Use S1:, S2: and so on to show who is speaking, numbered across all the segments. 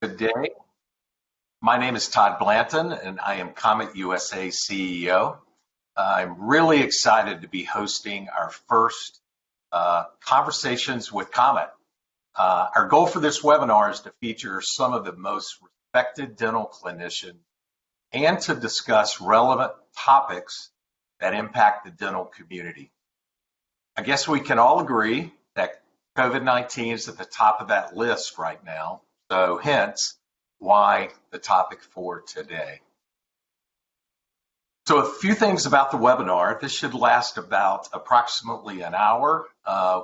S1: Good day. My name is Todd Blanton, and I am Comet USA CEO. I'm really excited to be hosting our first Conversations with Comet. Our goal for this webinar is to feature some of the most respected dental clinicians and to discuss relevant topics that impact the dental community. I guess we can all agree that COVID-19 is at the top of that list right now. So hence why the topic for today. So a few things about the webinar. This should last about approximately an hour.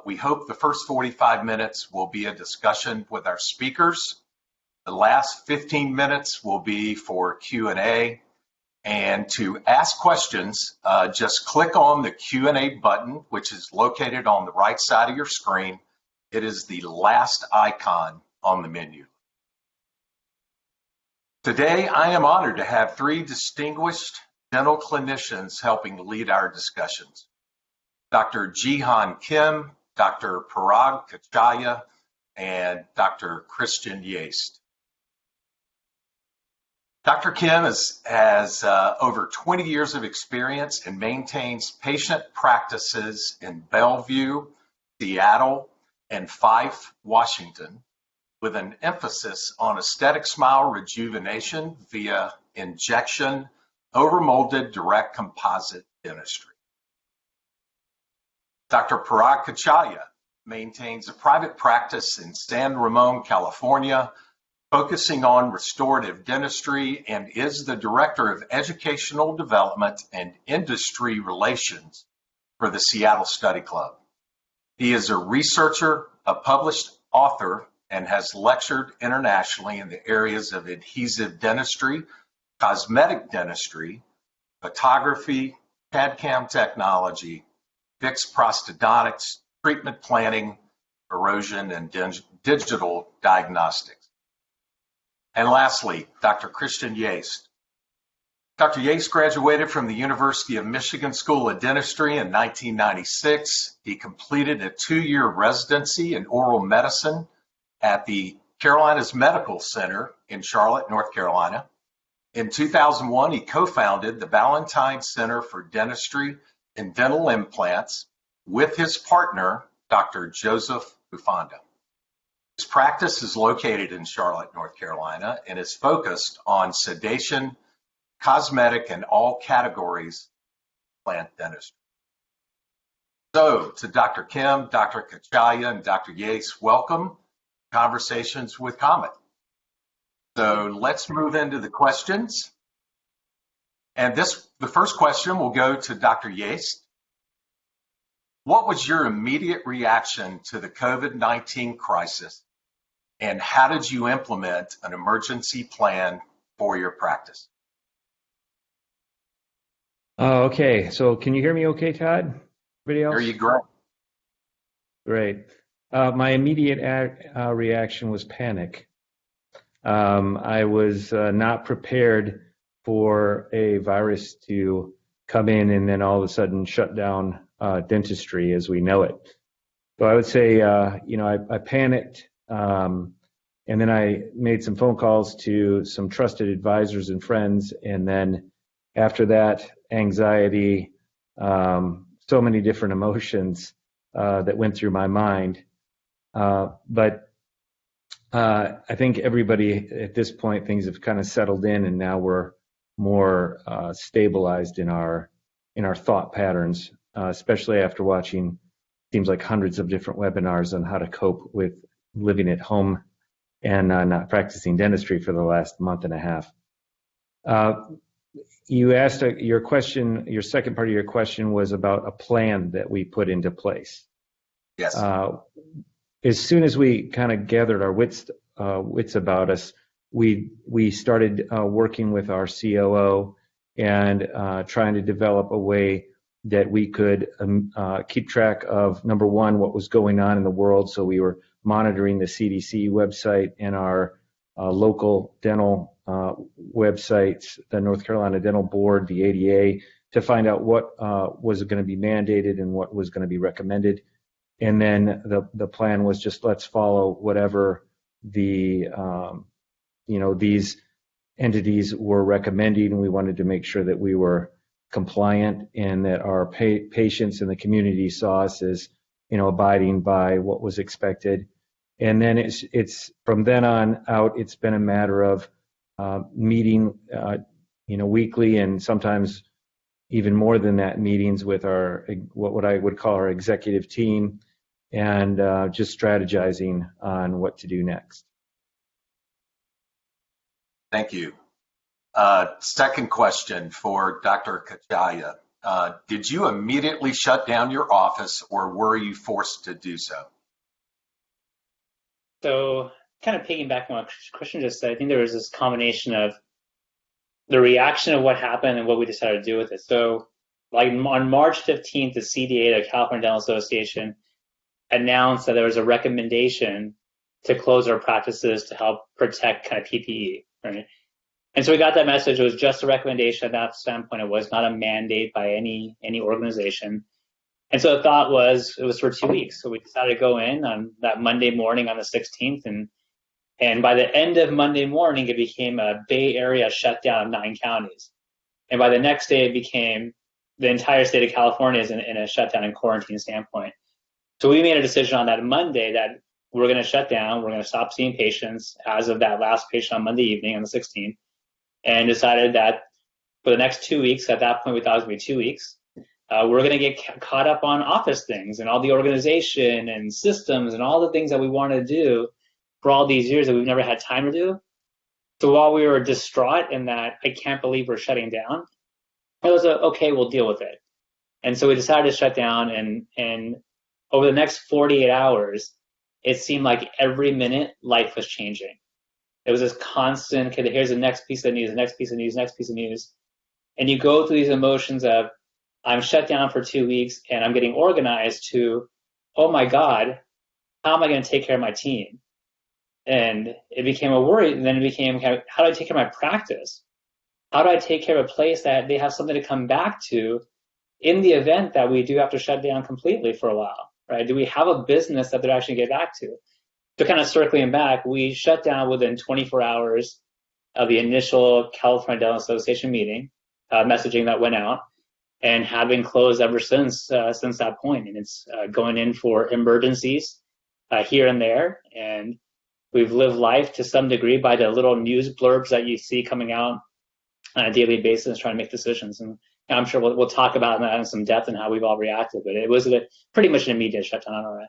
S1: We hope the first 45 minutes will be a discussion with our speakers. The last 15 minutes will be for Q&A. And to ask questions, just click on the Q&A button, which is located on the right side of your screen. It is the last icon on the menu. Today, I am honored to have three distinguished dental clinicians helping lead our discussions. Dr. Jihyon Kim, Dr. Parag Kachalia, and Dr. Christian Yaste. Dr. Kim has over 20 years of experience and maintains patient practices in Bellevue, Seattle, and Fife, Washington, with an emphasis on aesthetic smile rejuvenation via injection, overmolded direct composite dentistry. Dr. Parag Kachalia maintains a private practice in San Ramon, California, focusing on restorative dentistry and is the Director of Educational Development and Industry Relations for the Seattle Study Club. He is a researcher, a published author, and has lectured internationally in the areas of adhesive dentistry, cosmetic dentistry, photography, CAD/CAM technology, fixed prosthodontics, treatment planning, erosion, and digital diagnostics. And lastly, Dr. Christian Yaste. Dr. Yaste graduated from the University of Michigan School of Dentistry in 1996. He completed a 2-year residency in oral medicine at the Carolinas Medical Center in Charlotte, North Carolina. In 2001, he co-founded the Blanton Center for Dentistry and Dental Implants with his partner, Dr. Joseph Bufanda. His practice is located in Charlotte, North Carolina, and is focused on sedation, cosmetic, and all categories of implant dentistry. So, to Dr. Kim, Dr. Kachalia, and Dr. Yaste, welcome. Conversations with Comet. So let's move into the questions. And the first question will go to Dr. Yaste. What was your immediate reaction to the COVID-19 crisis, and how did you implement an emergency plan for your practice?
S2: Okay, so can you hear me okay, Todd? Everybody else?
S1: Hear you great.
S2: Great. My immediate reaction was panic. I was not prepared for a virus to come in and then all of a sudden shut down dentistry as we know it. So I would say, I panicked, and then I made some phone calls to some trusted advisors and friends, and then after that, anxiety, so many different emotions that went through my mind. But I think everybody at this point, things have kind of settled in, and now we're more stabilized in our thought patterns, especially after watching seems like hundreds of different webinars on how to cope with living at home and not practicing dentistry for the last month and a half. You asked your question. Your second part of your question was about a plan that we put into place.
S1: Yes.
S2: As soon as we kind of gathered our wits about us, we started working with our COO and trying to develop a way that we could keep track of, number one, what was going on in the world. So we were monitoring the CDC website and our local dental websites, the North Carolina Dental Board, the ADA, to find out what was going to be mandated and what was going to be recommended. And then the plan was just let's follow whatever the these entities were recommending, and we wanted to make sure that we were compliant and that our patients in the community saw us as, abiding by what was expected. And then it's from then on out, it's been a matter of meeting, weekly, and sometimes even more than that, meetings with what I would call our executive team, and just strategizing on what to do next.
S1: Thank you. Second question for Dr. Kachalia. Did you immediately shut down your office, or were you forced to do so?
S3: So kind of piggybacking on what Christian just said, I think there was this combination of the reaction of what happened and what we decided to do with it. So like on March 15th, the CDA, the California Dental Association, announced that there was a recommendation to close our practices to help protect kind of PPE, right? And so we got that message. It was just a recommendation at that standpoint. It was not a mandate by any organization. And so the thought was it was for 2 weeks. So we decided to go in on that Monday morning on the 16th. And by the end of Monday morning, it became a Bay Area shutdown of 9 counties. And by the next day, it became the entire state of California is in a shutdown and quarantine standpoint. So we made a decision on that Monday that we're going to shut down. We're going to stop seeing patients as of that last patient on Monday evening on the 16th, and decided that for the next 2 weeks, at that point we thought it was going to be 2 weeks, we're going to get caught up on office things and all the organization and systems and all the things that we wanted to do for all these years that we've never had time to do. So while we were distraught in that, I can't believe we're shutting down, it was okay, we'll deal with it. And so we decided to shut down, and over the next 48 hours, it seemed like every minute life was changing. It was this constant, okay, here's the next piece of news, the next piece of news, next piece of news. And you go through these emotions of, I'm shut down for 2 weeks and I'm getting organized, to, oh my God, how am I going to take care of my team? And it became a worry. And then it became, how do I take care of my practice? How do I take care of a place that they have something to come back to in the event that we do have to shut down completely for a while, right? Do we have a business that they're actually get back to? So kind of circling back, we shut down within 24 hours of the initial California Dental Association meeting, messaging that went out, and have been closed ever since that point. And it's going in for emergencies here and there. And we've lived life to some degree by the little news blurbs that you see coming out on a daily basis, trying to make decisions. And I'm sure we'll talk about that in some depth and how we've all reacted. But it was pretty much an immediate shutdown on our end.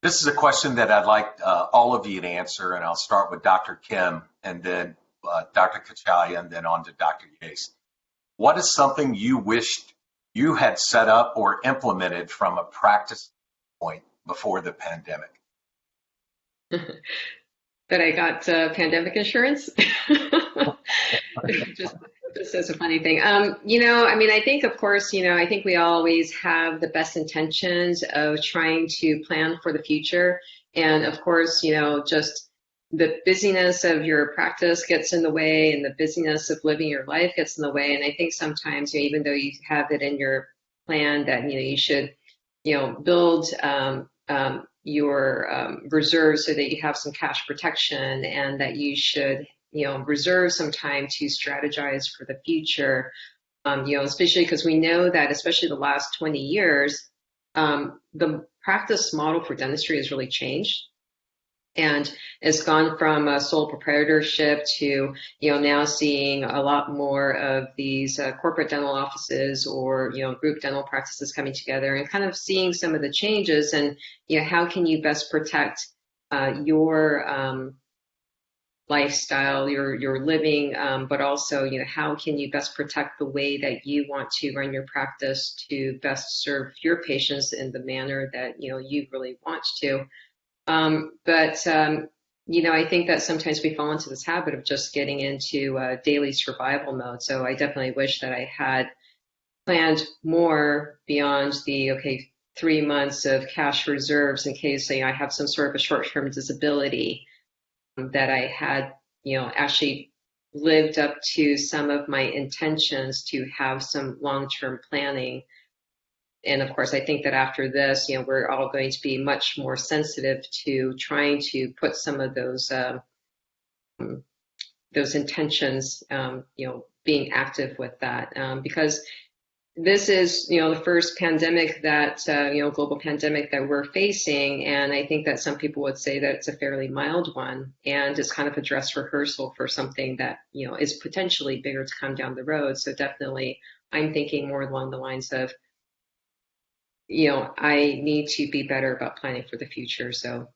S1: This is a question that I'd like all of you to answer, and I'll start with Dr. Kim, and then Dr. Kachalia, and then on to Dr. Yaste. What is something you wished you had set up or implemented from a practice point before the pandemic?
S4: That I got pandemic insurance. Just as a funny thing. I think, of course, I think we always have the best intentions of trying to plan for the future. And of course, just the busyness of your practice gets in the way, and the busyness of living your life gets in the way. And I think sometimes, even though you have it in your plan that, you should, build your reserves so that you have some cash protection, and that you should reserve some time to strategize for the future, especially because we know that, especially the last 20 years, the practice model for dentistry has really changed. And it's gone from a sole proprietorship to, now seeing a lot more of these corporate dental offices or, group dental practices coming together, and kind of seeing some of the changes, and, how can you best protect your lifestyle, your living, but also, how can you best protect the way that you want to run your practice to best serve your patients in the manner that, you really want to. I think that sometimes we fall into this habit of just getting into daily survival mode. So I definitely wish that I had planned more beyond the, 3 months of cash reserves in case, I have some sort of a short-term disability, that I had, actually lived up to some of my intentions to have some long-term planning And of course, I think that after this, we're all going to be much more sensitive to trying to put some of those intentions, being active with that, because this is, the first pandemic that, global pandemic that we're facing. And I think that some people would say that it's a fairly mild one, and it's kind of a dress rehearsal for something that, is potentially bigger to come down the road. So definitely, I'm thinking more along the lines of, I need to be better about planning for the future. So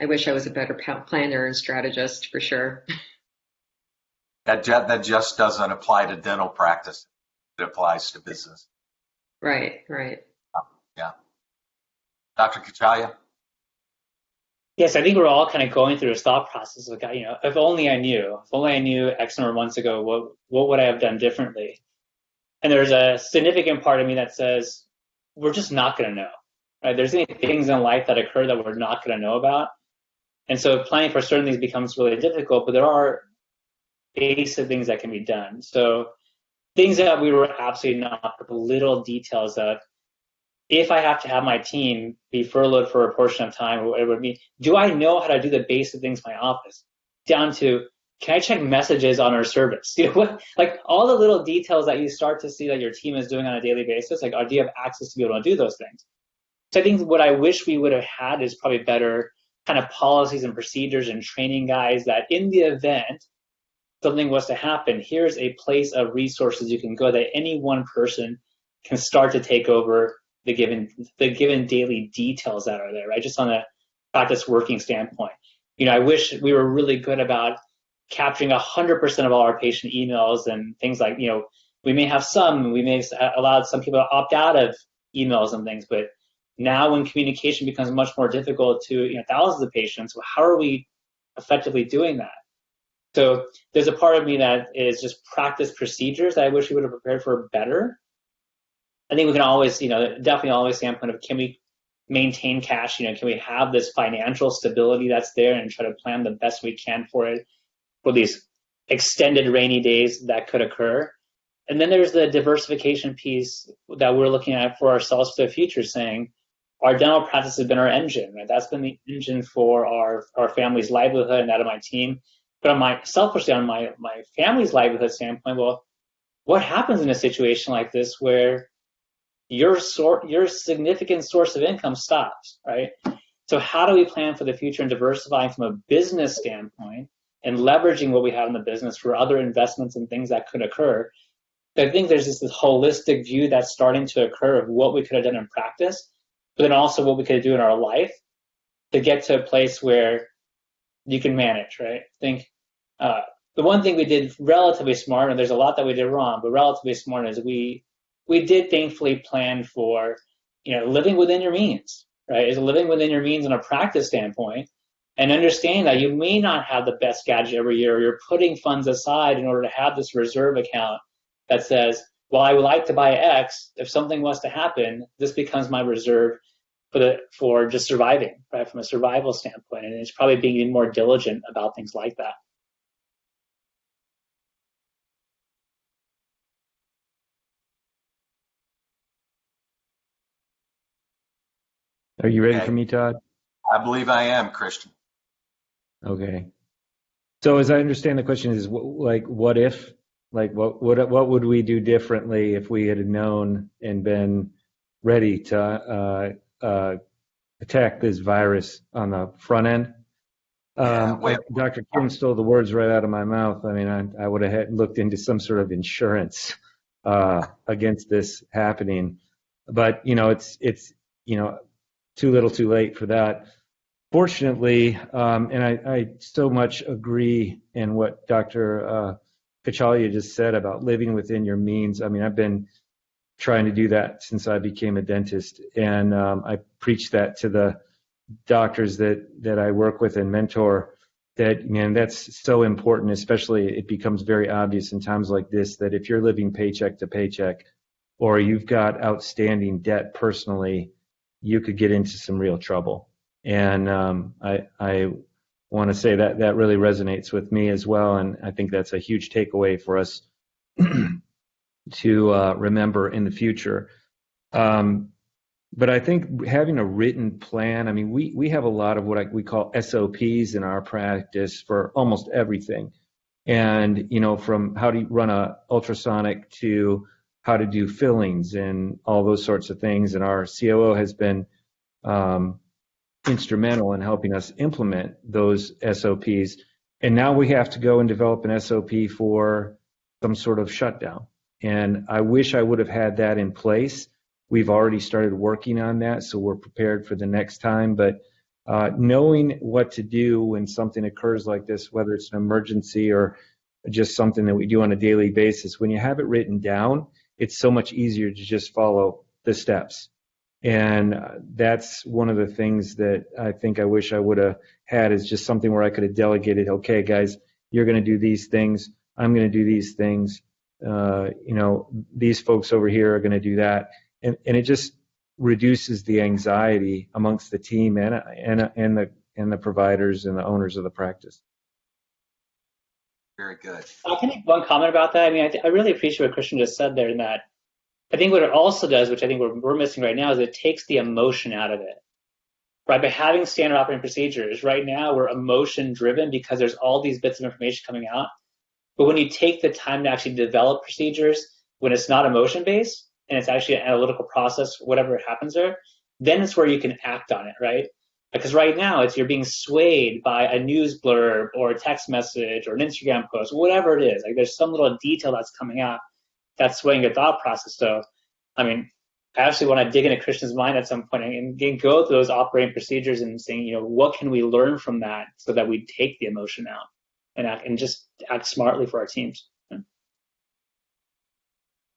S4: I wish I was a better planner and strategist for sure.
S1: That just doesn't apply to dental practice. It applies to business.
S4: Right.
S1: Yeah. Dr. Kachalia?
S3: Yes, I think we're all kind of going through this thought process of, if only I knew X number of months ago, what would I have done differently? And there's a significant part of me that says, we're just not going to know, right? There's any things in life that occur that we're not going to know about. And so planning for certain things becomes really difficult, but there are basic things that can be done. So things that we were absolutely not, the little details of, if I have to have my team be furloughed for a portion of time, or whatever it would be, do I know how to do the basic things in my office? Down to, can I check messages on our service? Like all the little details that you start to see that your team is doing on a daily basis, like, do you have access to be able to do those things? So I think what I wish we would have had is probably better kind of policies and procedures and training guides that in the event something was to happen, here's a place of resources you can go that any one person can start to take over the given daily details that are there, right? Just on a practice working standpoint. I wish we were really good about capturing 100% of all our patient emails and things like, we may have we may have allowed some people to opt out of emails and things, but now when communication becomes much more difficult to thousands of patients, how are we effectively doing that? So there's a part of me that is just practice procedures that I wish we would have prepared for better. I think we can always, definitely always standpoint of, can we maintain cash? Can we have this financial stability that's there and try to plan the best we can for it, for these extended rainy days that could occur? And then there's the diversification piece that we're looking at for ourselves for the future, saying our dental practice has been our engine, right? That's been the engine for our family's livelihood and that of my team. But on my family's livelihood standpoint, well, what happens in a situation like this where your significant source of income stops, right? So how do we plan for the future and diversifying from a business standpoint and leveraging what we have in the business for other investments and things that could occur? I think there's this holistic view that's starting to occur of what we could have done in practice, but then also what we could do in our life to get to a place where you can manage, right? I think the one thing we did relatively smart, and there's a lot that we did wrong, but relatively smart, is we did thankfully plan for, living within your means, right? Is living within your means on a practice standpoint, and understand that you may not have the best gadget every year. You're putting funds aside in order to have this reserve account that says, well, I would like to buy X. If something was to happen, this becomes my reserve for just surviving, right? From a survival standpoint. And it's probably being even more diligent about things like that.
S2: Are you ready for me, Todd?
S1: I believe I am, Christian.
S2: Okay. So as I understand the question is, what if? Like, what would we do differently if we had known and been ready to attack this virus on the front end? Dr. Kim stole the words right out of my mouth. I mean, I would have looked into some sort of insurance against this happening, but it's too little, too late for that. Fortunately, and I so much agree in what Dr. Kachalia just said about living within your means. I mean, I've been trying to do that since I became a dentist, and I preach that to the doctors that I work with and mentor, that, man, that's so important. Especially it becomes very obvious in times like this that if you're living paycheck to paycheck, or you've got outstanding debt personally, you could get into some real trouble. And I want to say that really resonates with me as well, and I think that's a huge takeaway for us to remember in the future. But I think having a written plan, I mean, we have a lot of what we call SOPs in our practice for almost everything. And, from how to run a ultrasonic to how to do fillings and all those sorts of things. And our COO has been instrumental in helping us implement those SOPs. And now we have to go and develop an SOP for some sort of shutdown. And I wish I would have had that in place. We've already started working on that, so we're prepared for the next time. But knowing what to do when something occurs like this, whether it's an emergency or just something that we do on a daily basis, when you have it written down, it's so much easier to just follow the steps. And that's one of the things that I think I wish I would have had, is just something where I could have delegated, okay, guys, you're going to do these things. I'm going to do these things. These folks over here are going to do that. And it just reduces the anxiety amongst the team and the providers and the owners of the practice.
S1: Very good.
S3: I can make one comment about that. I mean, I really appreciate what Christian just said there, in that I think what it also does, which I think we're missing right now, is it takes the emotion out of it. Right? By having standard operating procedures, right now we're emotion driven because there's all these bits of information coming out. But when you take the time to actually develop procedures, when it's not emotion based and it's actually an analytical process, whatever happens there, then it's where you can act on it, right? Because right now you're being swayed by a news blurb or a text message or an Instagram post, whatever it is. Like, there's some little detail that's coming out that's swaying your thought process. So, I mean, I actually want to dig into Christian's mind at some point and go through those operating procedures and saying, what can we learn from that so that we take the emotion out and just act smartly for our teams.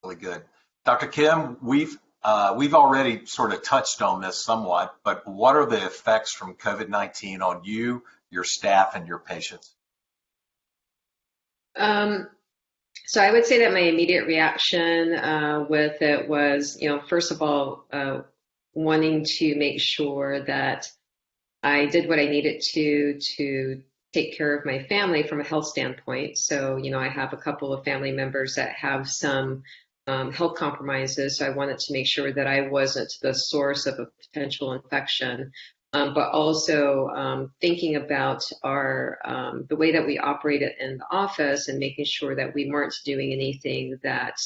S1: Really good. Dr. Kim, we've already sort of touched on this somewhat, but what are the effects from COVID-19 on you, your staff, and your patients?
S4: So I would say that my immediate reaction with it was, first of all, wanting to make sure that I did what I needed to take care of my family from a health standpoint. So, I have a couple of family members that have some health compromises. So I wanted to make sure that I wasn't the source of a potential infection. But also thinking about the way that we operated in the office and making sure that we weren't doing anything that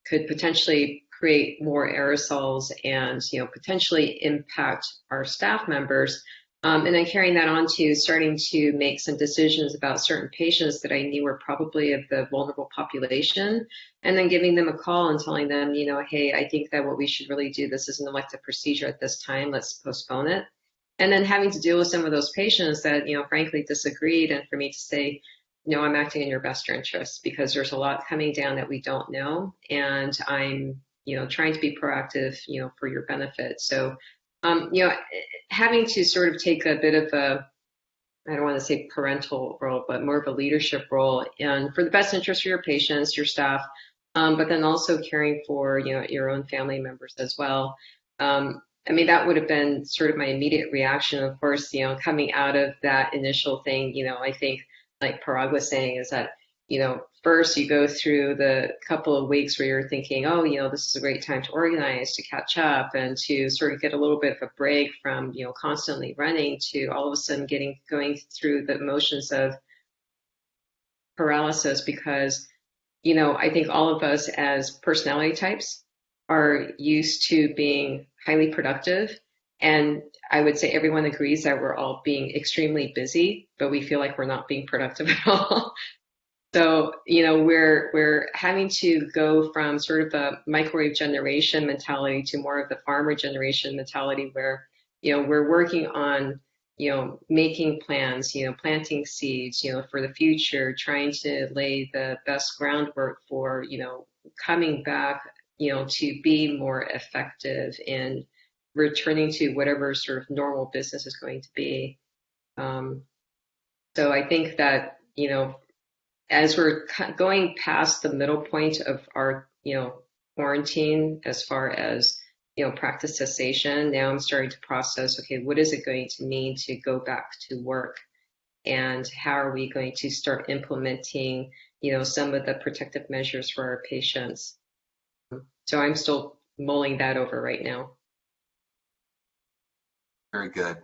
S4: could potentially create more aerosols and potentially impact our staff members. And then carrying that on to starting to make some decisions about certain patients that I knew were probably of the vulnerable population, and then giving them a call and telling them, hey, I think that what we should really do, this is an elective procedure at this time, let's postpone it. And then having to deal with some of those patients that, frankly disagreed, and for me to say, no, I'm acting in your best interest because there's a lot coming down that we don't know, and I'm, trying to be proactive, for your benefit. So, having to sort of take a bit of I don't want to say parental role, but more of a leadership role, and for the best interest of your patients, your staff, but then also caring for, your own family members as well. I mean, that would have been sort of my immediate reaction. Of course, coming out of that initial thing, I think, like Parag was saying, is that, first you go through the couple of weeks where you're thinking, oh, this is a great time to organize, to catch up, and to sort of get a little bit of a break from, constantly running, to all of a sudden going through the motions of paralysis, because, I think all of us as personality types are used to being highly productive. And I would say everyone agrees that we're all being extremely busy, but we feel like we're not being productive at all. So, we're having to go from sort of a microwave generation mentality to more of the farmer generation mentality, where, we're working on, making plans, planting seeds, for the future, trying to lay the best groundwork for, coming back, to be more effective in returning to whatever sort of normal business is going to be. So I think that, as we're going past the middle point of our, quarantine, as far as, practice cessation, now I'm starting to process, okay, what is it going to mean to go back to work? And how are we going to start implementing, some of the protective measures for our patients? So I'm still mulling that over right now.
S1: Very good.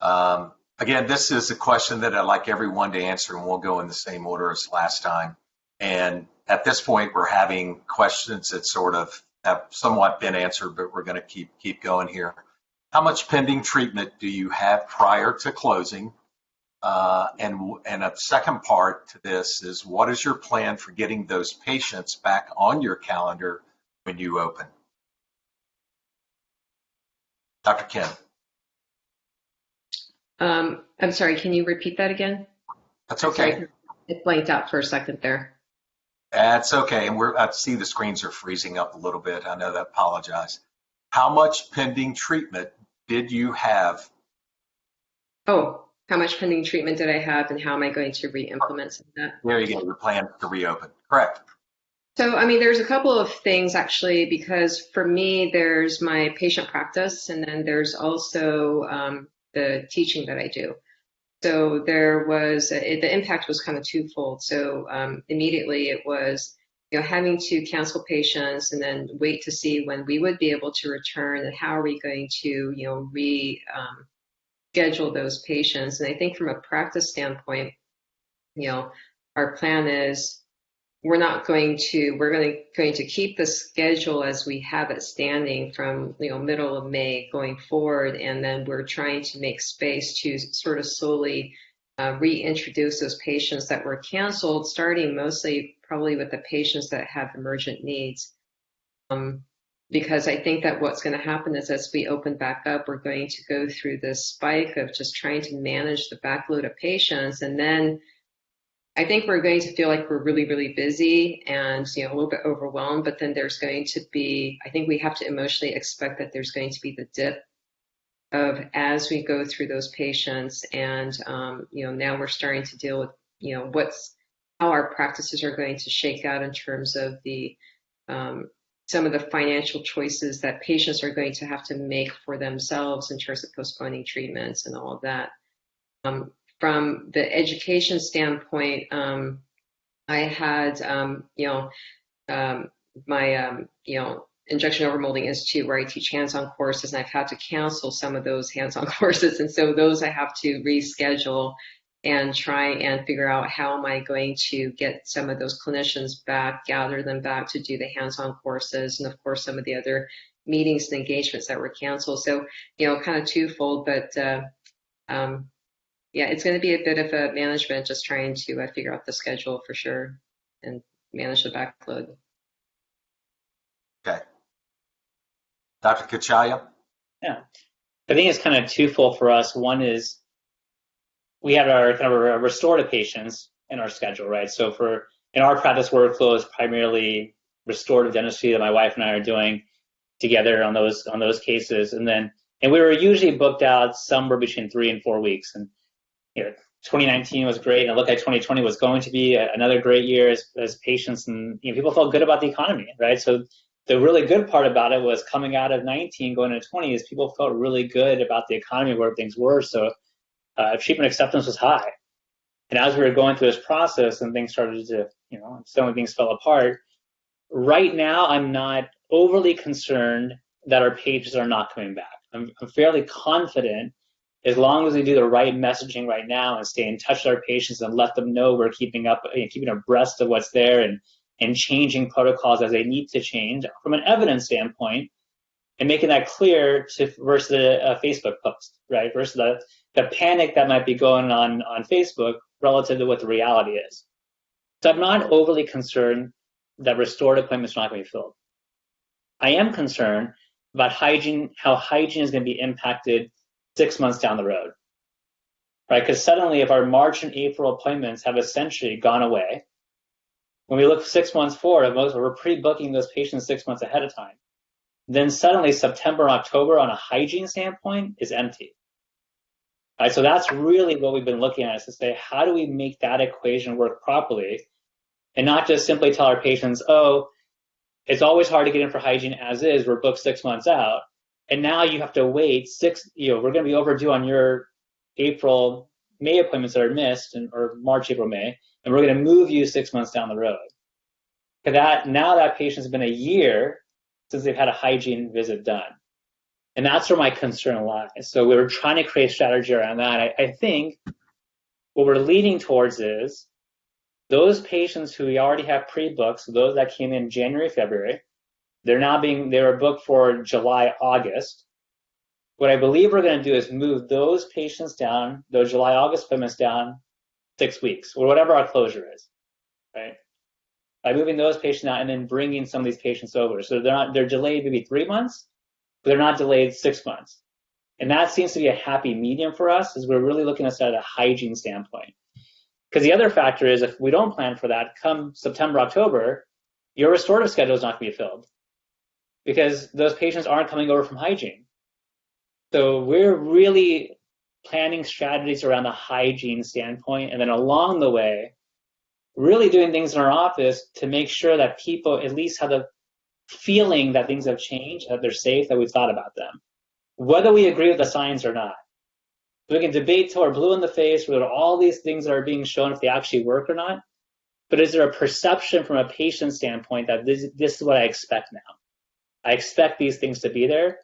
S1: Again, this is a question that I'd like everyone to answer, and we'll go in the same order as last time. And at this point, we're having questions that sort of have somewhat been answered, but we're going to keep going here. How much pending treatment do you have prior to closing? And a second part to this is, what is your plan for getting those patients back on your calendar when you open? Dr. Kim.
S4: I'm sorry, can you repeat that again?
S1: That's okay. Sorry,
S4: it blanked out for a second there.
S1: That's okay. And I see the screens are freezing up a little bit. I know that. Apologize. How much pending treatment did you have?
S4: Oh, how much pending treatment did I have, and how am I going to re-implement some of that?
S1: There you go. Your plan to reopen. Correct.
S4: So, I mean, there's a couple of things actually, because for me, there's my patient practice, and then there's also the teaching that I do. So there was, the impact was kind of twofold. So immediately it was, having to cancel patients and then wait to see when we would be able to return, and how are we going to, schedule those patients. And I think from a practice standpoint, our plan is we're going to keep the schedule as we have it standing from middle of May going forward, and then we're trying to make space to sort of slowly reintroduce those patients that were canceled, starting mostly probably with the patients that have emergent needs. Because I think that what's going to happen is, as we open back up, we're going to go through this spike of just trying to manage the backload of patients, and then I think we're going to feel like we're really, really busy and a little bit overwhelmed. But then there's going to be, I think we have to emotionally expect that there's going to be the dip of, as we go through those patients, and now we're starting to deal with how our practices are going to shake out in terms of the some of the financial choices that patients are going to have to make for themselves in terms of postponing treatments and all of that. From the education standpoint, I had, my, Injection Overmolding Institute, where I teach hands-on courses, and I've had to cancel some of those hands-on courses. And so those I have to reschedule and try and figure out how am I going to get some of those clinicians back, gather them back to do the hands-on courses, and of course some of the other meetings and engagements that were canceled. So, kind of twofold, but yeah, it's going to be a bit of a management, just trying to figure out the schedule for sure and manage the backload.
S1: Okay. Dr. Kachalia?
S3: Yeah, I think it's kind of twofold for us. One is we have our kind of restorative patients in our schedule, right? So in our practice workflow is primarily restorative dentistry that my wife and I are doing together on those cases, and we were usually booked out somewhere between 3 and 4 weeks. And 2019 was great, and it looked like 2020 was going to be another great year as patients and people felt good about the economy, right? So the really good part about it was, coming out of 19 going into 20, is people felt really good about the economy, where things were. So treatment acceptance was high. And as we were going through this process and things started to, some things fell apart, right now I'm not overly concerned that our patients are not coming back. I'm fairly confident, as long as we do the right messaging right now and stay in touch with our patients and let them know we're keeping abreast of what's there and changing protocols as they need to change from an evidence standpoint, and making that clear versus a Facebook post, right? Versus the panic that might be going on Facebook relative to what the reality is. So I'm not overly concerned that restorative appointments are not going to be filled. I am concerned about hygiene, how hygiene is going to be impacted 6 months down the road, right? Because suddenly, if our March and April appointments have essentially gone away, when we look 6 months forward, we're pre-booking those patients 6 months ahead of time. Then suddenly September and October, on a hygiene standpoint, is empty. Right, so that's really what we've been looking at, is to say, how do we make that equation work properly, and not just simply tell our patients, oh, it's always hard to get in for hygiene as is, we're booked 6 months out, and now you have to wait we're going to be overdue on your April, May appointments that are missed, or March, April, May, and we're going to move you 6 months down the road. Now that patient's been a year since they've had a hygiene visit done. And that's where my concern lies. So we were trying to create strategy around that. I think what we're leading towards is those patients who we already have pre-booked, so those that came in January, February, they were booked for July, August. What I believe we're going to do is move those patients down, those July, August appointments down 6 weeks, or whatever our closure is, right? By moving those patients out and then bringing some of these patients over. So they're delayed maybe 3 months, but they're not delayed 6 months. And that seems to be a happy medium for us, is we're really looking at it at a hygiene standpoint. Because the other factor is, if we don't plan for that, come September, October, your restorative schedule is not going to be filled because those patients aren't coming over from hygiene. So we're really planning strategies around the hygiene standpoint, and then along the way, really doing things in our office to make sure that people at least have the feeling that things have changed, that they're safe, that we've thought about them, whether we agree with the science or not. We can debate till we're blue in the face whether all these things that are being shown, if they actually work or not. But is there a perception from a patient standpoint that this is what I expect now? I expect these things to be there.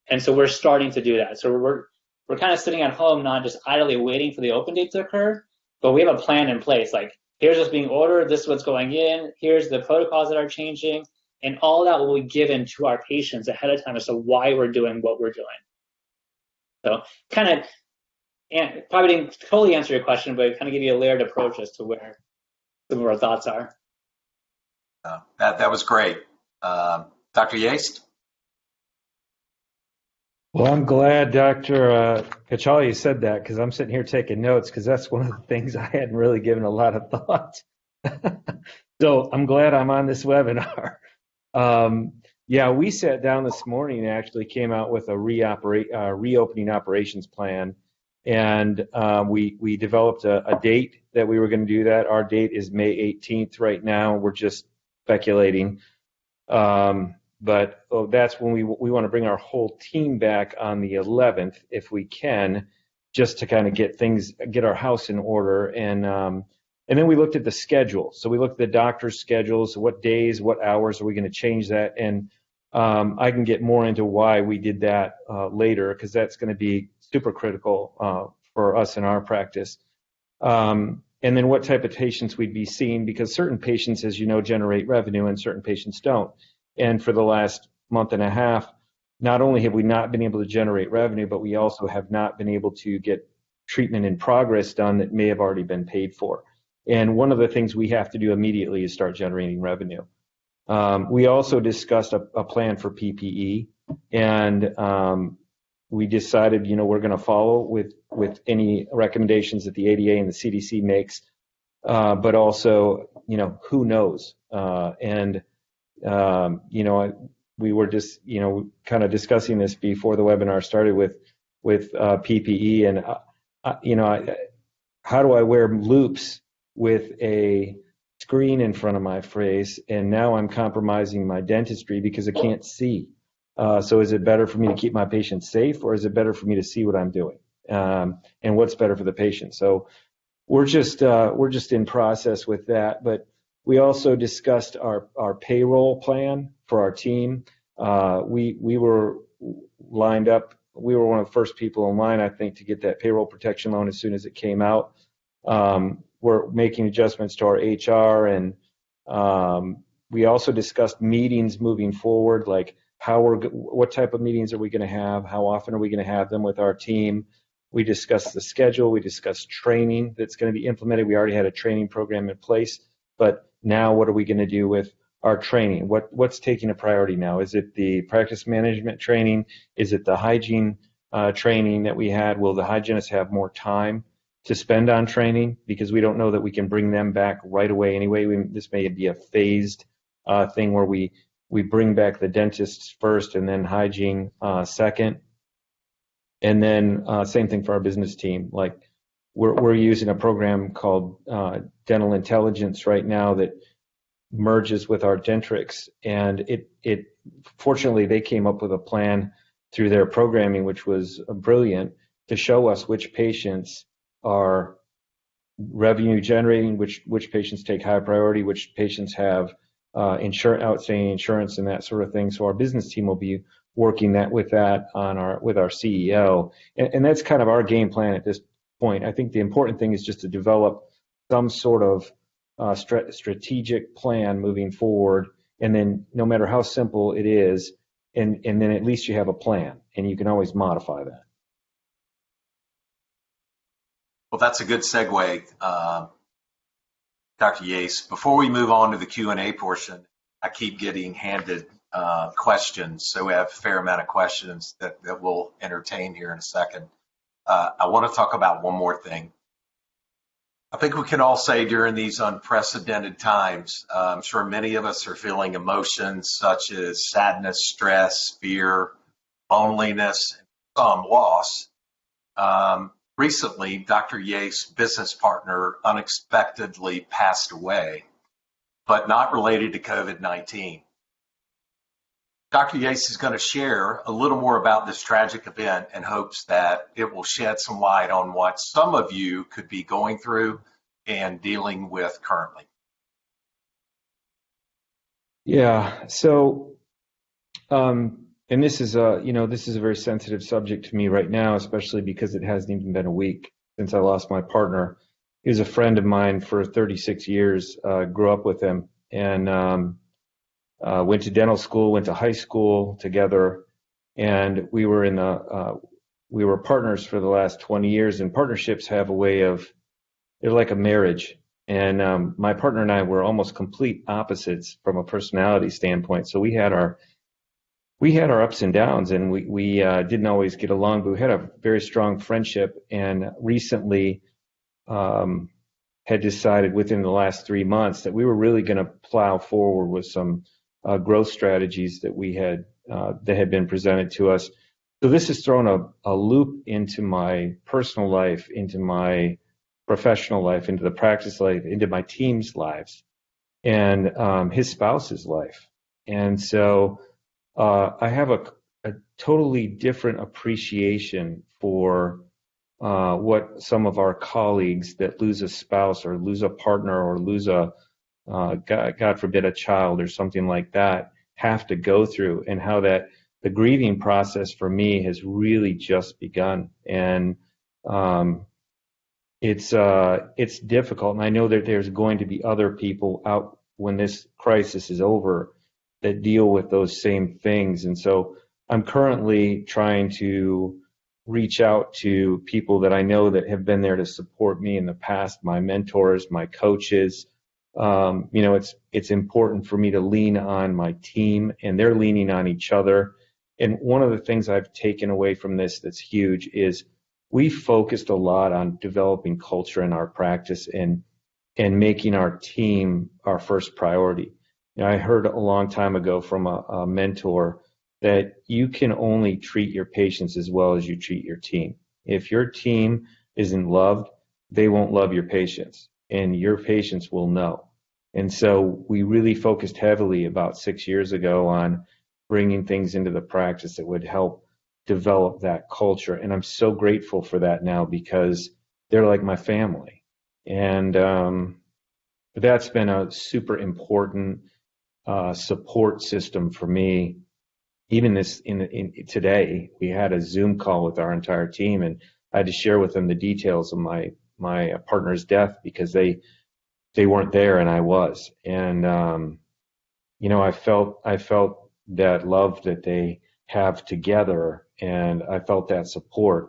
S3: And so we're starting to do that. So we're kind of sitting at home, not just idly waiting for the open date to occur, but we have a plan in place. Like, here's what's being ordered, this is what's going in, here's the protocols that are changing, and all that will be given to our patients ahead of time as to why we're doing what we're doing. So kind of, and probably didn't totally answer your question, but kind of give you a layered approach as to where some of our thoughts are.
S1: That was great. Dr. Yaste?
S2: Well, I'm glad Dr. Kachalia said that, because I'm sitting here taking notes, because that's one of the things I hadn't really given a lot of thought. So I'm glad I'm on this webinar. Yeah, we sat down this morning and actually came out with a reopening operations plan, and we developed a date that we were going to do that. Our date is May 18th right now. We're just speculating. But that's when we want to bring our whole team back on the 11th, if we can, just to kind of get our house in order. And then we looked at the schedule. So we looked at the doctor's schedules, what days, what hours are we going to change that? And I can get more into why we did that later, because that's going to be super critical for us in our practice. And then what type of patients we'd be seeing, because certain patients, as you know, generate revenue and certain patients don't. And for the last month and a half, not only have we not been able to generate revenue, but we also have not been able to get treatment in progress done that may have already been paid for. And one of the things we have to do immediately is start generating revenue. We also discussed a plan for PPE, and we decided, we're going to follow with any recommendations that the ADA and the CDC makes, but also, who knows? We were just, kind of discussing this before the webinar started with PPE, and how do I wear loops with a screen in front of my face, and now I'm compromising my dentistry because I can't see. So is it better for me to keep my patient safe, or is it better for me to see what I'm doing? And what's better for the patient? So we're just in process with that, but we also discussed our payroll plan for our team. We were lined up. We were one of the first people in line, I think, to get that payroll protection loan as soon as it came out. We're making adjustments to our HR, and we also discussed meetings moving forward, like what type of meetings are we going to have? How often are we going to have them with our team? We discussed the schedule. We discussed training that's going to be implemented. We already had a training program in place, but now what are we going to do with our training? What's taking a priority now? Is it the practice management training? Is it the hygiene training that we had? Will the hygienists have more time to spend on training? Because we don't know that we can bring them back right away anyway. This may be a phased thing where we bring back the dentists first and then hygiene second. And then same thing for our business team. Like we're using a program called Dental Intelligence right now that merges with our Dentrix, and it fortunately they came up with a plan through their programming, which was brilliant, to show us which patients are revenue generating, which patients take high priority, which patients have outstanding insurance and that sort of thing. So our business team will be working with our CEO, and that's kind of our game plan at this point. I think the important thing is just to develop some sort of strategic plan moving forward, and then no matter how simple it is, and then at least you have a plan, and you can always modify that.
S1: Well, that's a good segue, Dr. Yaste. Before we move on to the Q&A portion, I keep getting handed questions, so we have a fair amount of questions that we'll entertain here in a second. I want to talk about one more thing. I think we can all say during these unprecedented times, I'm sure many of us are feeling emotions such as sadness, stress, fear, loneliness, and some loss. Recently, Dr. Yaste's business partner unexpectedly passed away, but not related to COVID-19. Dr. Yaste is going to share a little more about this tragic event in hopes that it will shed some light on what some of you could be going through and dealing with currently.
S2: Yeah. So, and this is a very sensitive subject to me right now, especially because it hasn't even been a week since I lost my partner. He was a friend of mine for 36 years. Grew up with him, and went to dental school, went to high school together, and we were partners for the last 20 years. And partnerships have a way of, they're like a marriage. And my partner and I were almost complete opposites from a personality standpoint. So we had our ups and downs, and we didn't always get along, but we had a very strong friendship. And recently had decided within the last 3 months that we were really going to plow forward with some growth strategies that had been presented to us. So this has thrown a loop into my personal life, into my professional life, into the practice life, into my team's lives, and his spouse's life. And so I have a totally different appreciation for what some of our colleagues that lose a spouse or lose a partner or lose God forbid, a child or something like that have to go through, and how that the grieving process for me has really just begun. And it's difficult, and I know that there's going to be other people out when this crisis is over that deal with those same things. And so I'm currently trying to reach out to people that I know that have been there to support me in the past, my mentors, my coaches. It's important for me to lean on my team, and they're leaning on each other. And one of the things I've taken away from this that's huge is we focused a lot on developing culture in our practice and making our team our first priority. I heard a long time ago from a mentor that you can only treat your patients as well as you treat your team. If your team isn't loved, they won't love your patients, and your patients will know. And so we really focused heavily about 6 years ago on bringing things into the practice that would help develop that culture. And I'm so grateful for that now, because they're like my family. And that's been a super important support system for me. Even today, we had a Zoom call with our entire team, and I had to share with them the details of my partner's death, because they weren't there and I was. And I felt that love that they have together, and I felt that support,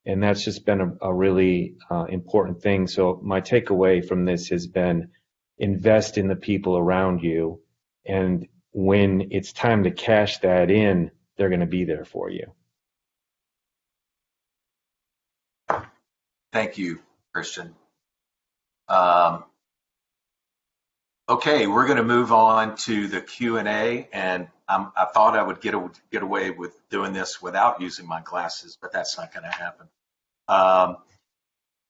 S2: and that's just been a really important thing. So my takeaway from this has been, invest in the people around you, and when it's time to cash that in, they're going to be there for you.
S1: Thank you, Christian. Okay, we're going to move on to the Q&A, and I thought I would get away with doing this without using my glasses, but that's not going to happen.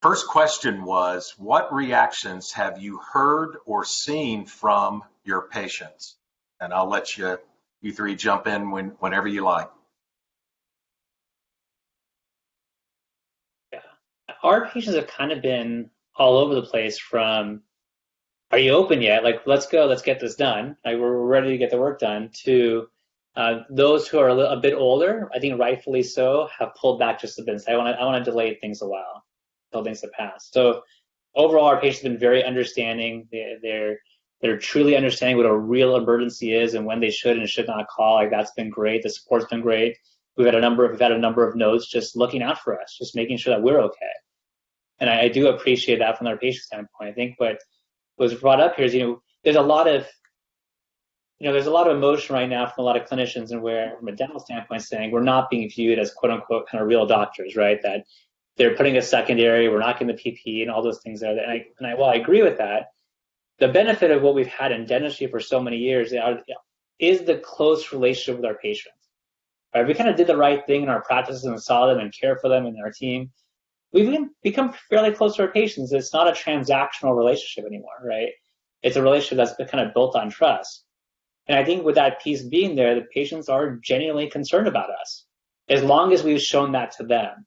S1: First question was, what reactions have you heard or seen from your patients? And I'll let you three jump in whenever you like.
S3: Yeah. Our patients have kind of been all over the place, from are you open yet? Like, let's go, let's get this done. Like, we're ready to get the work done. To those who are a bit older, I think rightfully so, have pulled back just a bit and say, I want to delay things a while until things have passed. So overall, our patients have been very understanding. They're truly understanding what a real emergency is and when they should and should not call. Like, that's been great. The support's been great. We've had a number of notes just looking out for us, just making sure that we're okay. And I do appreciate that from our patient standpoint. I think what was brought up here is, there's a lot of emotion right now from a lot of clinicians, and where, from a dental standpoint, saying we're not being viewed as quote unquote kind of real doctors, right? That they're putting us secondary, we're not getting the PPE and all those things there. And I agree with that. The benefit of what we've had in dentistry for so many years is the close relationship with our patients. Right? We kind of did the right thing in our practices and saw them and care for them and our team. We've become fairly close to our patients. It's not a transactional relationship anymore, right? It's a relationship that's kind of built on trust. And I think with that piece being there, the patients are genuinely concerned about us, as long as we've shown that to them.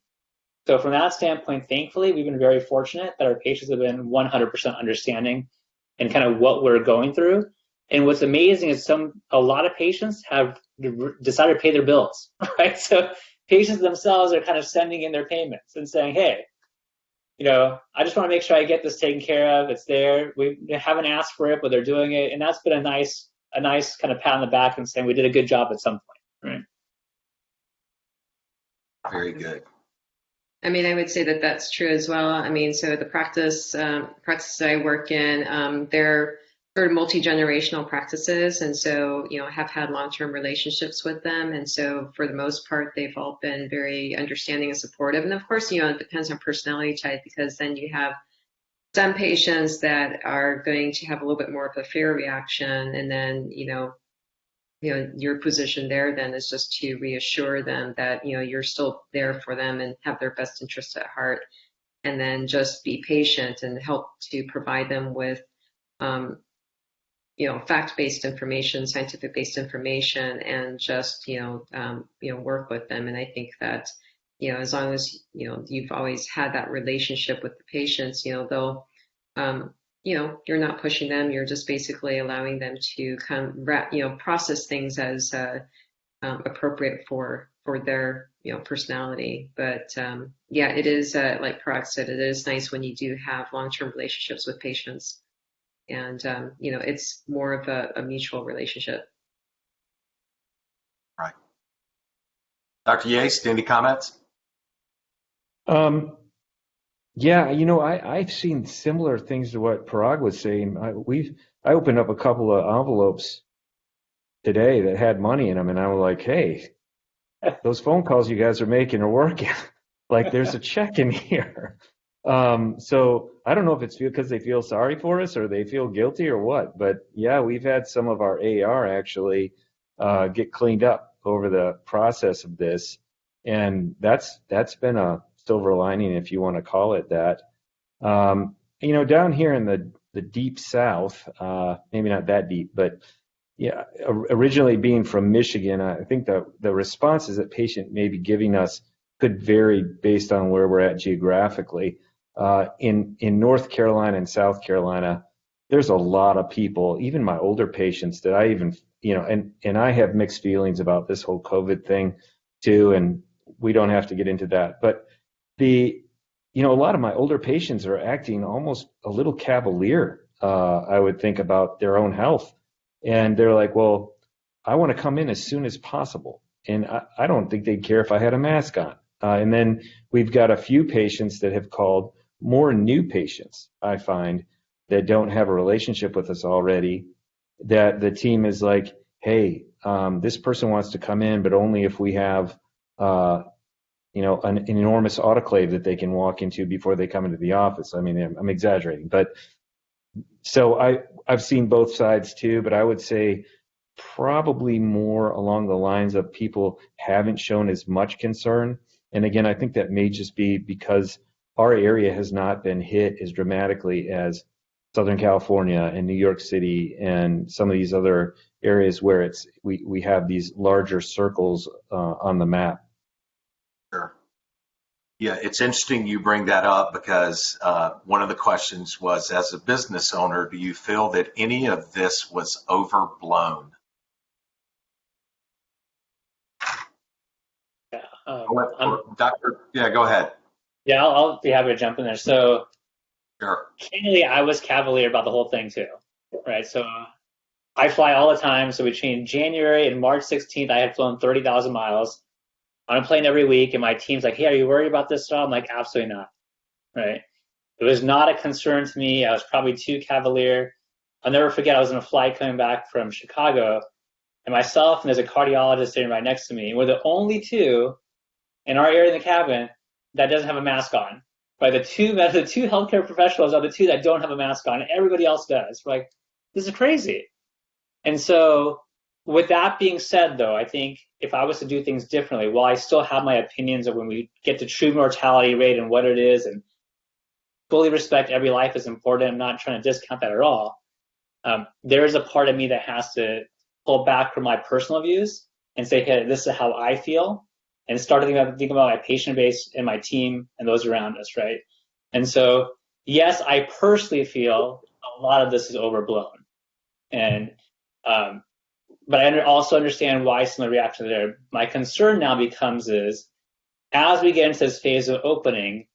S3: So from that standpoint, thankfully, we've been very fortunate that our patients have been 100% understanding and kind of what we're going through. And what's amazing is a lot of patients have decided to pay their bills, right? So patients themselves are kind of sending in their payments and saying, hey, I just want to make sure I get this taken care of. It's there. We haven't asked for it, but they're doing it. And that's been a nice kind of pat on the back and saying we did a good job at some point, right?
S1: Very good.
S4: I mean, I would say that that's true as well. I mean, so the practices I work in, they're sort of multi-generational practices, and so, have had long-term relationships with them. And so for the most part, they've all been very understanding and supportive. And of course, it depends on personality type, because then you have some patients that are going to have a little bit more of a fear reaction. And then, your position there then is just to reassure them that, you're still there for them and have their best interests at heart. And then just be patient and help to provide them with, fact-based information, scientific-based information, and just, work with them. And I think that, as long as, you've always had that relationship with the patients, they'll, you're not pushing them. You're just basically allowing them to process things as appropriate for their, personality. But it is, like Parag said, it is nice when you do have long-term relationships with patients. And, it's more of a mutual relationship.
S1: Right. Dr. Yaste, any comments?
S2: Yeah, I've seen similar things to what Parag was saying. I opened up a couple of envelopes today that had money in them, and I was like, hey, those phone calls you guys are making are working. Like, there's a check in here. So I don't know if it's because they feel sorry for us or they feel guilty or what, but yeah, we've had some of our AR actually get cleaned up over the process of this, and that's been a silver lining, if you want to call it that. Down here in the deep South, maybe not that deep, but yeah, originally being from Michigan, I think the responses that patient may be giving us could vary based on where we're at geographically. In North Carolina and South Carolina, there's a lot of people, even my older patients, that I even, and I have mixed feelings about this whole COVID thing too, and we don't have to get into that. But a lot of my older patients are acting almost a little cavalier, I would think, about their own health. And they're like, well, I want to come in as soon as possible. And I don't think they'd care if I had a mask on. And then we've got a few patients that have called, more new patients, I find, that don't have a relationship with us already, that the team is like, hey, this person wants to come in, but only if we have, an enormous autoclave that they can walk into before they come into the office. I mean, I'm exaggerating, but so I've seen both sides too, but I would say probably more along the lines of people haven't shown as much concern. And again, I think that may just be because our area has not been hit as dramatically as Southern California and New York City and some of these other areas where we have these larger circles on the map.
S1: Sure. Yeah, it's interesting you bring that up because one of the questions was, as a business owner, do you feel that any of this was overblown?
S3: Yeah,
S1: Doctor, yeah, go ahead.
S3: yeah, I'll be happy to jump in there. So,
S1: Sure.
S3: candidly, I was cavalier about the whole thing too, right? So I fly all the time. So between January and March 16th, I had flown 30,000 miles on a plane every week. And my team's like, hey, are you worried about this at all? I'm like, absolutely not, right? It was not a concern to me. I was probably too cavalier. I'll never forget, I was on a flight coming back from Chicago, and myself and there's a cardiologist sitting right next to me. We're the only two in our area in the cabin that doesn't have a mask on. Right? The two healthcare professionals are the two that don't have a mask on. Everybody else does. We're like, this is crazy. And so, with that being said, though, I think if I was to do things differently, while I still have my opinions of when we get to true mortality rate and what it is, and fully respect every life is important, I'm not trying to discount that at all. There is a part of me that has to pull back from my personal views and say, hey, this is how I feel, and start to think about my patient base and my team and those around us, right? And so, yes, I personally feel a lot of this is overblown. And but I also understand why some of the reactions are there. My concern now becomes is, as we get into this phase of opening,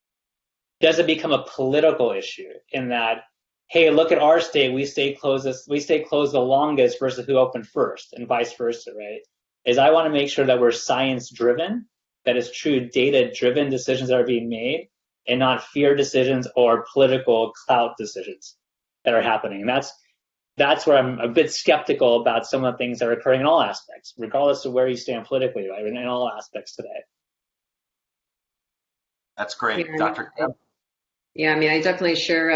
S3: does it become a political issue in that, hey, look at our state, we stay closed the longest versus who opened first, and vice versa, right? Is I want to make sure that we're science driven, that is true data driven decisions that are being made, and not fear decisions or political clout decisions that are happening. And that's where I'm a bit skeptical about some of the things that are occurring in all aspects, regardless of where you stand politically, right? In all aspects today.
S1: That's great,
S4: Yeah,
S1: Dr. Kim.
S4: Yeah, I mean, I definitely share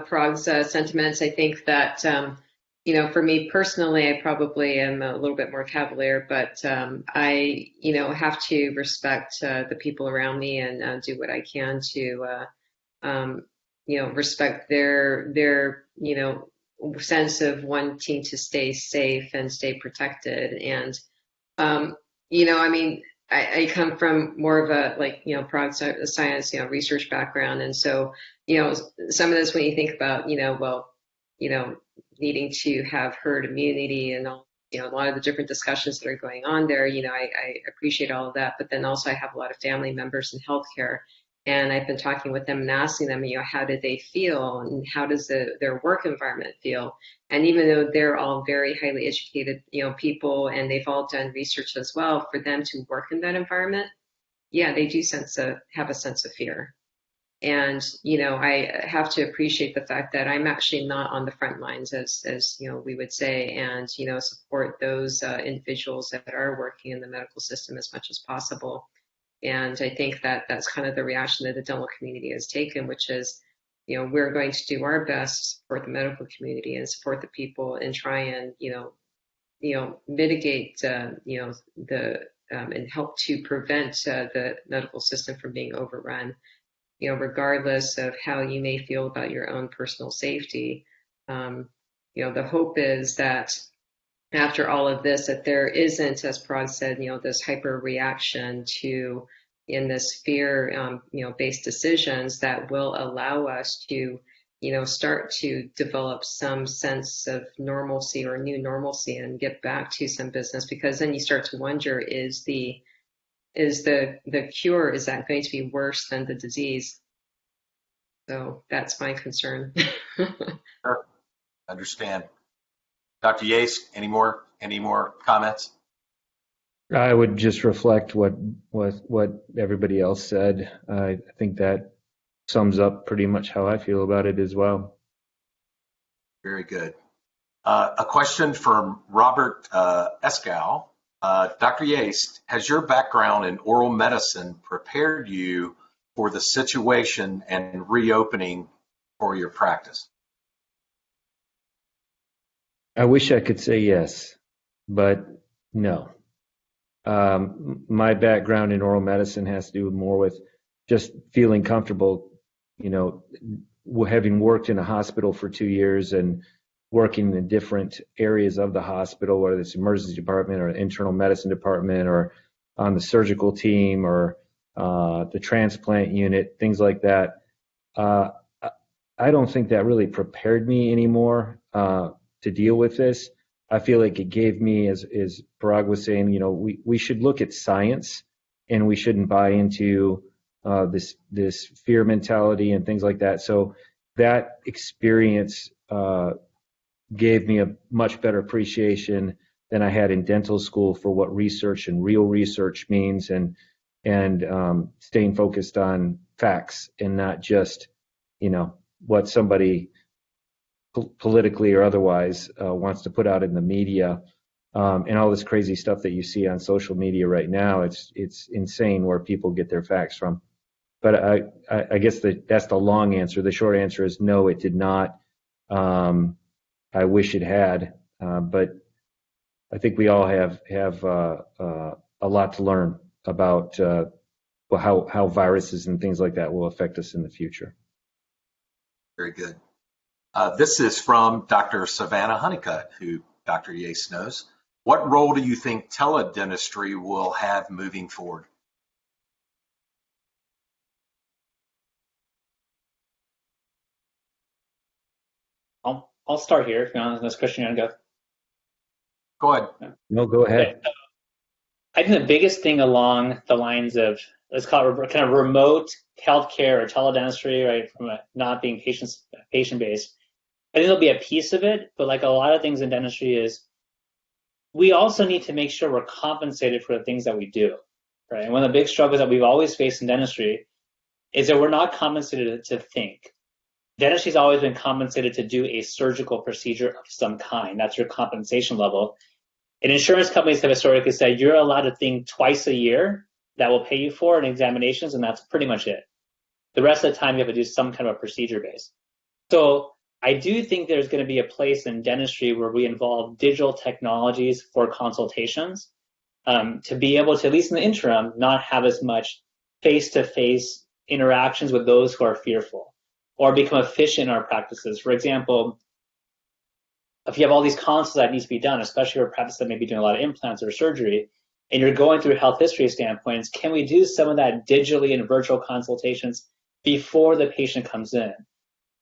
S4: Parag's sentiments. I think that, for me personally, I probably am a little bit more cavalier, but I, have to respect the people around me and do what I can to, respect their, sense of wanting to stay safe and stay protected. And, I mean, I come from more of a, product science, research background. And so, some of this, when you think about, needing to have herd immunity and all, a lot of the different discussions that are going on there, I appreciate all of that. But then also I have a lot of family members in healthcare, and I've been talking with them and asking them, how did they feel and how does their work environment feel? And even though they're all very highly educated, people, and they've all done research as well, for them to work in that environment, yeah, they do have a sense of fear. And, I have to appreciate the fact that I'm actually not on the front lines, as we would say, and, support those individuals that are working in the medical system as much as possible. And I think that that's kind of the reaction that the dental community has taken, which is, we're going to do our best to support the medical community and support the people and try and, mitigate, and help to prevent the medical system from being overrun, regardless of how you may feel about your own personal safety. The hope is that after all of this, that there isn't, as Parag said, this hyper reaction to in this fear, based decisions that will allow us to, start to develop some sense of normalcy or new normalcy and get back to some business. Because then you start to wonder, is the cure, is that going to be worse than the disease? So that's my concern.
S1: Sure. Understand. Dr. Yaste, any more comments?
S2: I would just reflect what everybody else said. I think that sums up pretty much how I feel about it as well.
S1: Very good. A question from Robert Escow. Dr. Yaste, has your background in oral medicine prepared you for the situation and reopening for your practice?
S2: I wish I could say yes, but no. My background in oral medicine has to do more with just feeling comfortable, having worked in a hospital for 2 years and working in different areas of the hospital, whether it's emergency department or internal medicine department or on the surgical team or the transplant unit, things like that. I don't think that really prepared me anymore to deal with this. I feel like it gave me, as Parag was saying, we should look at science, and we shouldn't buy into this fear mentality and things like that. So that experience gave me a much better appreciation than I had in dental school for what research and real research means, and staying focused on facts and not just what somebody politically or otherwise wants to put out in the media, and all this crazy stuff that you see on social media right now. It's insane where people get their facts from. But I guess that's the long answer. The short answer is no, it did not. I wish it had, but I think we all have a lot to learn about how viruses and things like that will affect us in the future.
S1: Very good. This is from Dr. Savannah Honeycutt, who Dr. Yaste knows. What role do you think teledentistry will have moving forward?
S3: I'll start here. If you want, unless Christian, you want to go?
S1: Go ahead.
S2: No, go ahead.
S3: Okay. I think the biggest thing along the lines of, let's call it kind of remote healthcare or teledentistry, right, from not being patient-based, I think there'll be a piece of it, but like a lot of things in dentistry is we also need to make sure we're compensated for the things that we do, right? And one of the big struggles that we've always faced in dentistry is that we're not compensated to think. Dentistry's always been compensated to do a surgical procedure of some kind. That's your compensation level. And insurance companies have historically said you're allowed to think twice a year that will pay you for in examinations, and that's pretty much it. The rest of the time you have to do some kind of a procedure base. So I do think there's going to be a place in dentistry where we involve digital technologies for consultations to be able to, at least in the interim, not have as much face-to-face interactions with those who are fearful, or become efficient in our practices. For example, if you have all these consults that need to be done, especially for a practice that may be doing a lot of implants or surgery, and you're going through health history standpoints, can we do some of that digitally and virtual consultations before the patient comes in?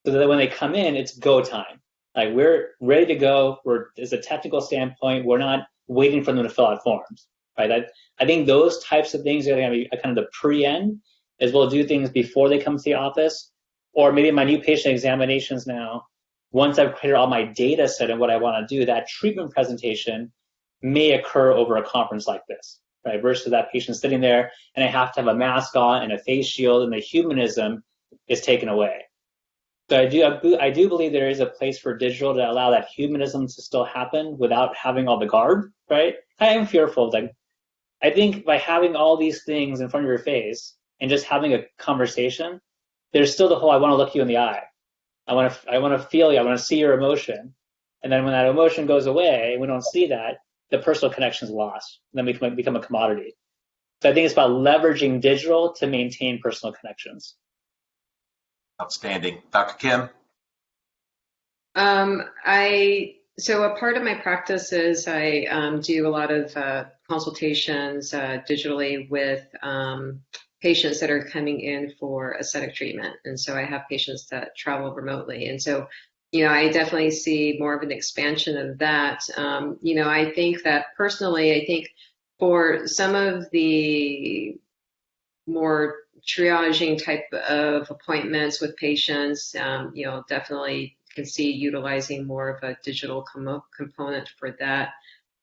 S3: So that when they come in, it's go time. Like, we're ready to go. As a technical standpoint, we're not waiting for them to fill out forms, right? I think those types of things are going to be kind of the pre-end, as we'll do things before they come to the office, or maybe my new patient examinations now. Once I've created all my data set and what I want to do, that treatment presentation may occur over a conference like this, right? Versus that patient sitting there and I have to have a mask on and a face shield, and the humanism is taken away. So I do believe there is a place for digital to allow that humanism to still happen without having all the garb, right? I am fearful. Like, I think by having all these things in front of your face and just having a conversation, there's still the whole, I want to look you in the eye. I want to feel you. I want to see your emotion. And then when that emotion goes away, and we don't see that, the personal connection is lost. And then we become a commodity. So I think it's about leveraging digital to maintain personal connections.
S1: Outstanding. Dr. Kim?
S4: So a part of my practice is I do a lot of consultations digitally with patients that are coming in for aesthetic treatment. And so I have patients that travel remotely. And so, I definitely see more of an expansion of that. I think that personally, I think for some of the more triaging type of appointments with patients, definitely can see utilizing more of a digital component for that.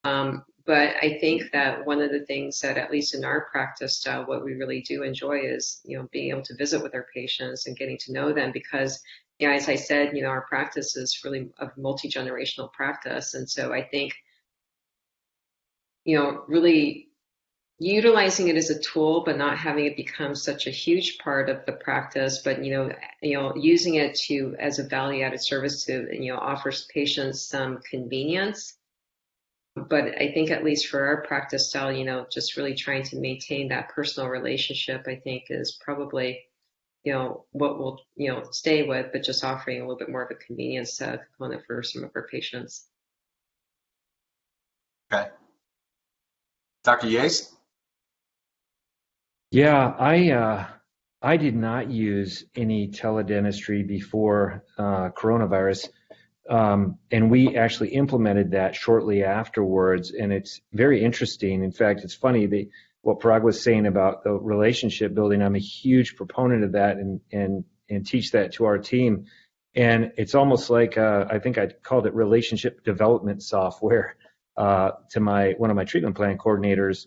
S4: But I think that one of the things that, at least in our practice style, what we really do enjoy is, being able to visit with our patients and getting to know them, because, as I said, our practice is really a multi-generational practice. And so I think, really utilizing it as a tool, but not having it become such a huge part of the practice, but, using it as a value-added service to, offers patients some convenience. But I think, at least for our practice style, just really trying to maintain that personal relationship, I think, is probably, what we'll, stay with, but just offering a little bit more of a convenience component for some of our patients.
S1: Okay. Dr. Yaste?
S2: Yeah, I did not use any teledentistry before coronavirus. And we actually implemented that shortly afterwards, and it's very interesting. In fact, it's funny what Parag was saying about the relationship building. I'm a huge proponent of that, and teach that to our team. And it's almost like I think I called it relationship development software to one of my treatment plan coordinators,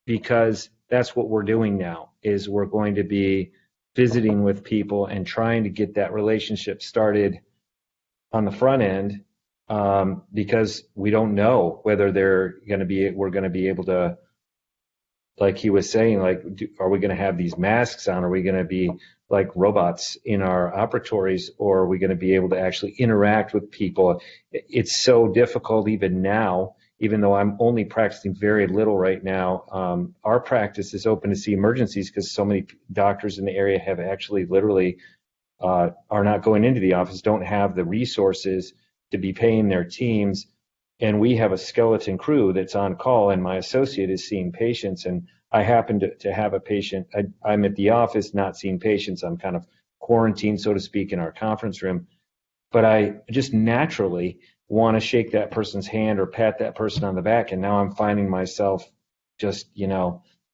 S2: because that's what we're doing now. Is we're going to be visiting with people and trying to get that relationship started on the front end, because we don't know whether we're going to be able to, like he was saying, are we going to have these masks on? Are we going to be like robots in our operatories, or are we going to be able to actually interact with people? It's so difficult even now, even though I'm only practicing very little right now. Our practice is open to see emergencies because so many doctors in the area have actually literally are not going into the office, don't have the resources to be paying their teams. And we have a skeleton crew that's on call, and my associate is seeing patients. And I happen to have a patient. I'm at the office not seeing patients. I'm kind of quarantined, so to speak, in our conference room. But I just naturally want to shake that person's hand or pat that person on the back. And now I'm finding myself just,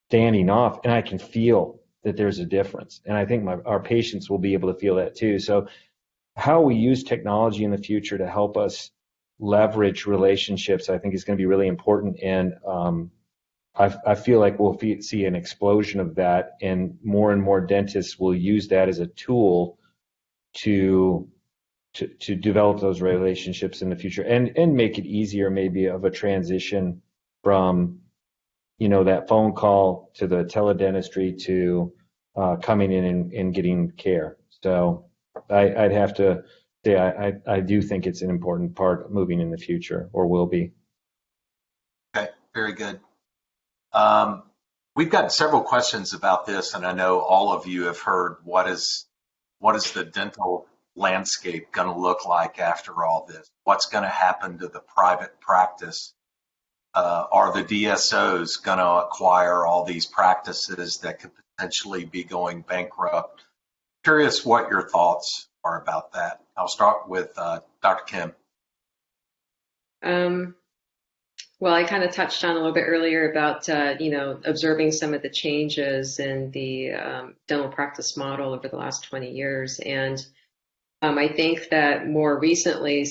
S2: standing off, and I can feel that there's a difference. And I think our patients will be able to feel that too. So how we use technology in the future to help us leverage relationships, I think, is going to be really important. And I feel like we'll see an explosion of that, and more dentists will use that as a tool to develop those relationships in the future, and make it easier maybe of a transition from that phone call to the teledentistry to coming in and getting care. So I'd have to say I do think it's an important part of moving in the future, or will be.
S1: Okay, very good. We've got several questions about this, and I know all of you have heard what is the dental landscape going to look like after all this? What's going to happen to the private practice? Are the DSOs going to acquire all these practices that could potentially be going bankrupt? Curious what your thoughts are about that. I'll start with Dr. Kim.
S4: Well, I kind of touched on a little bit earlier about, observing some of the changes in the dental practice model over the last 20 years. And I think that more recently,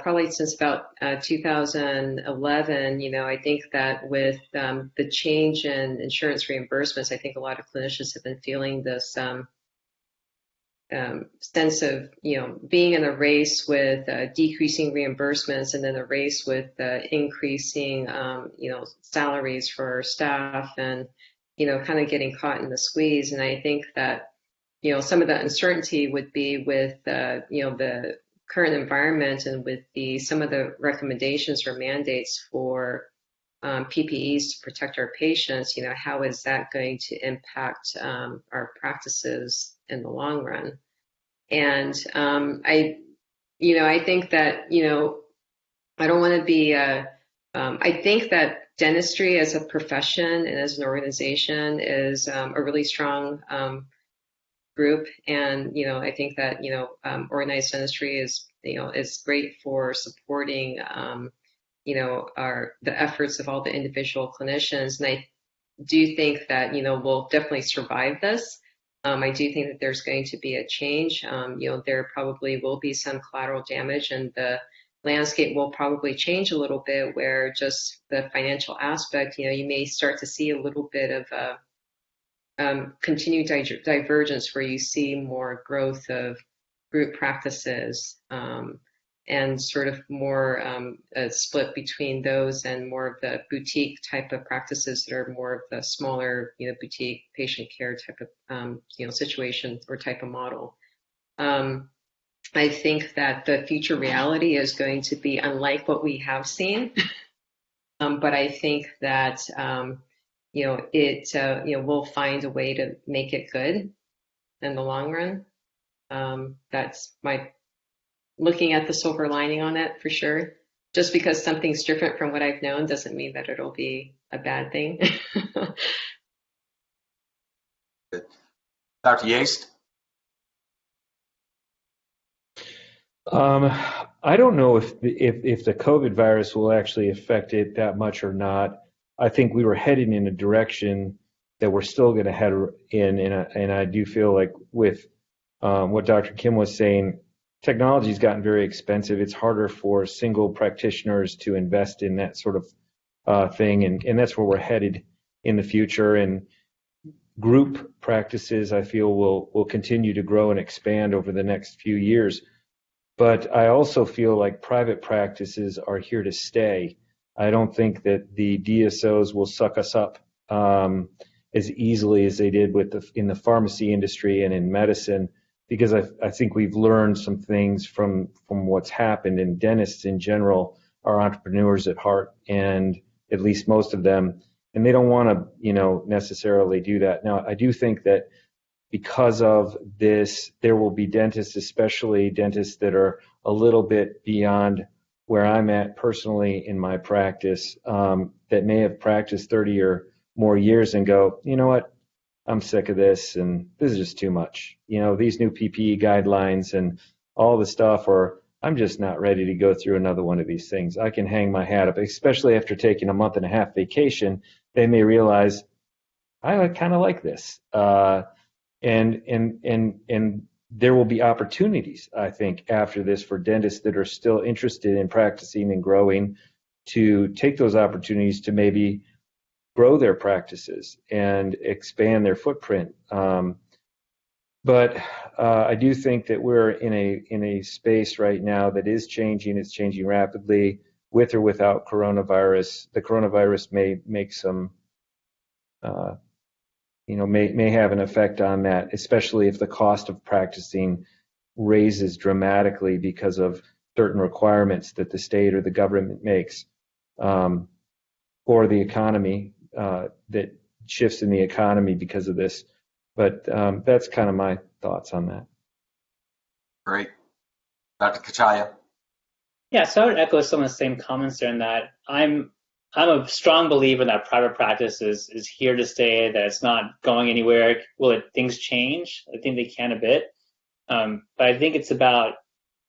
S4: probably since about 2011, I think that with the change in insurance reimbursements, I think a lot of clinicians have been feeling this sense of, being in a race with decreasing reimbursements, and then a race with increasing, salaries for staff, and, kind of getting caught in the squeeze. And I think that, some of the uncertainty would be with, the current environment, and with some of the recommendations or mandates for PPEs to protect our patients. How is that going to impact our practices in the long run? And I think that, I don't want to be, I think that dentistry as a profession and as an organization is a really strong group. And, I think that, organized dentistry is great for supporting, the efforts of all the individual clinicians. And I do think that, we'll definitely survive this. I do think that there's going to be a change. There probably will be some collateral damage, and the landscape will probably change a little bit, where just the financial aspect, you may start to see a little bit of a continued divergence, where you see more growth of group practices, and sort of more a split between those and more of the boutique type of practices that are more of the smaller, boutique patient care type of, situation or type of model. I think that the future reality is going to be unlike what we have seen, but I think that we'll find a way to make it good in the long run. That's my looking at the silver lining on it, for sure. Just because something's different from what I've known doesn't mean that it'll be a bad thing.
S1: Dr. Yaste?
S2: I don't know if the COVID virus will actually affect it that much or not. I think we were heading in a direction that we're still going to head in, and I do feel like with what Dr. Kim was saying, technology's gotten very expensive. It's harder for single practitioners to invest in that sort of thing, and that's where we're headed in the future. And group practices, I feel, will continue to grow and expand over the next few years. But I also feel like private practices are here to stay. I don't think that the DSOs will suck us up as easily as they did in the pharmacy industry and in medicine, because I think we've learned some things from what's happened. And dentists in general are entrepreneurs at heart, and at least most of them, and they don't want to, necessarily do that. Now, I do think that because of this, there will be dentists, especially dentists that are a little bit beyond where I'm at personally in my practice, that may have practiced 30 or more years and go, you know what, I'm sick of this, and this is just too much. These new PPE guidelines and all the stuff, or I'm just not ready to go through another one of these things. I can hang my hat up, especially after taking a month and a half vacation. They may realize, I kind of like this. And there will be opportunities, I think, after this for dentists that are still interested in practicing and growing to take those opportunities to maybe grow their practices and expand their footprint. But I do think that we're in a space right now that is changing. It's changing rapidly, with or without coronavirus. The coronavirus may make some may have an effect on that, especially if the cost of practicing raises dramatically because of certain requirements that the state or the government makes, or the economy, that shifts in the economy because of this. But that's kind of my thoughts on that.
S1: Great. Dr. Kachalia?
S3: Yeah, so I would echo some of the same comments there in that I'm a strong believer that private practice is here to stay, that it's not going anywhere. Will things change? I think they can a bit. But I think it's about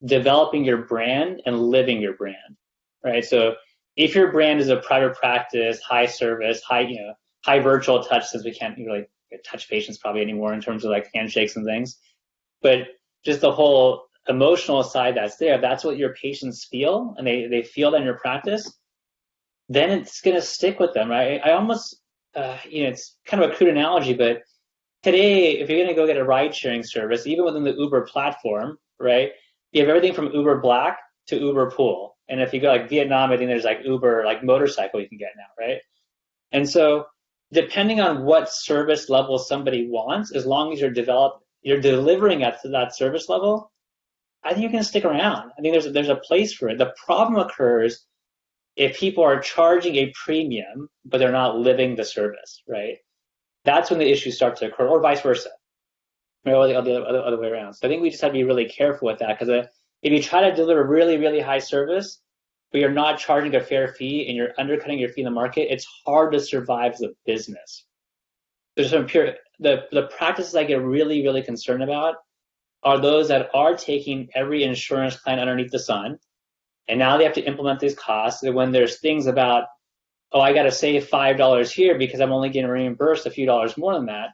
S3: developing your brand and living your brand, right? So if your brand is a private practice, high service, high virtual touch, since we can't really touch patients probably anymore in terms of like handshakes and things, but just the whole emotional side that's there, that's what your patients feel, and they feel that in your practice, then it's going to stick with them, right? I almost, it's kind of a crude analogy, but today, if you're going to go get a ride-sharing service, even within the Uber platform, right, you have everything from Uber Black to Uber Pool. And if you go like Vietnam, I think there's like Uber, like motorcycle you can get now, right? And so depending on what service level somebody wants, as long as you're delivering at that service level, I think you're going to stick around. I think there's a place for it. The problem occurs if people are charging a premium, but they're not living the service, right? That's when the issues start to occur, or vice versa, right? Or the other way around. So I think we just have to be really careful with that, because if you try to deliver really, really high service, but you're not charging a fair fee and you're undercutting your fee in the market, it's hard to survive as a business. There's some the practices I get really, really concerned about are those that are taking every insurance plan underneath the sun, and now they have to implement these costs. And when there's things about, oh, I got to save $5 here because I'm only getting reimbursed a few dollars more than that,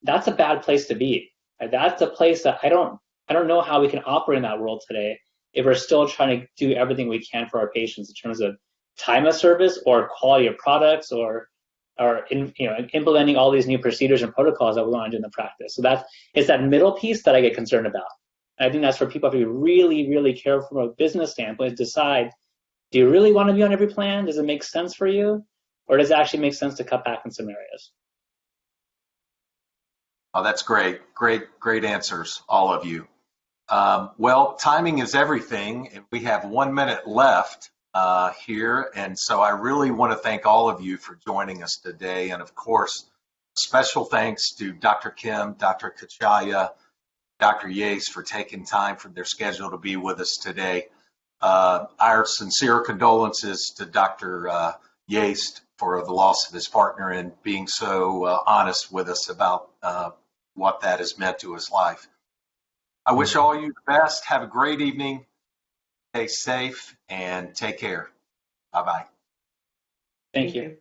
S3: that's a bad place to be. That's a place that I don't know how we can operate in that world today if we're still trying to do everything we can for our patients in terms of time of service or quality of products or implementing all these new procedures and protocols that we want to do in the practice. So it's that middle piece that I get concerned about. And I think that's where people have to be really, really careful from a business standpoint, decide, do you really want to be on every plan? Does it make sense for you? Or does it actually make sense to cut back in some areas?
S1: Oh, that's great. Great answers, all of you. Well, timing is everything. We have 1 minute left here. And so I really want to thank all of you for joining us today. And of course, special thanks to Dr. Kim, Dr. Kachalia, Dr. Yaste for taking time from their schedule to be with us today. Our sincere condolences to Dr. Yaste for the loss of his partner and being so honest with us about what that has meant to his life. I wish all you the best. Have a great evening. Stay safe and take care. Bye-bye.
S3: Thank you.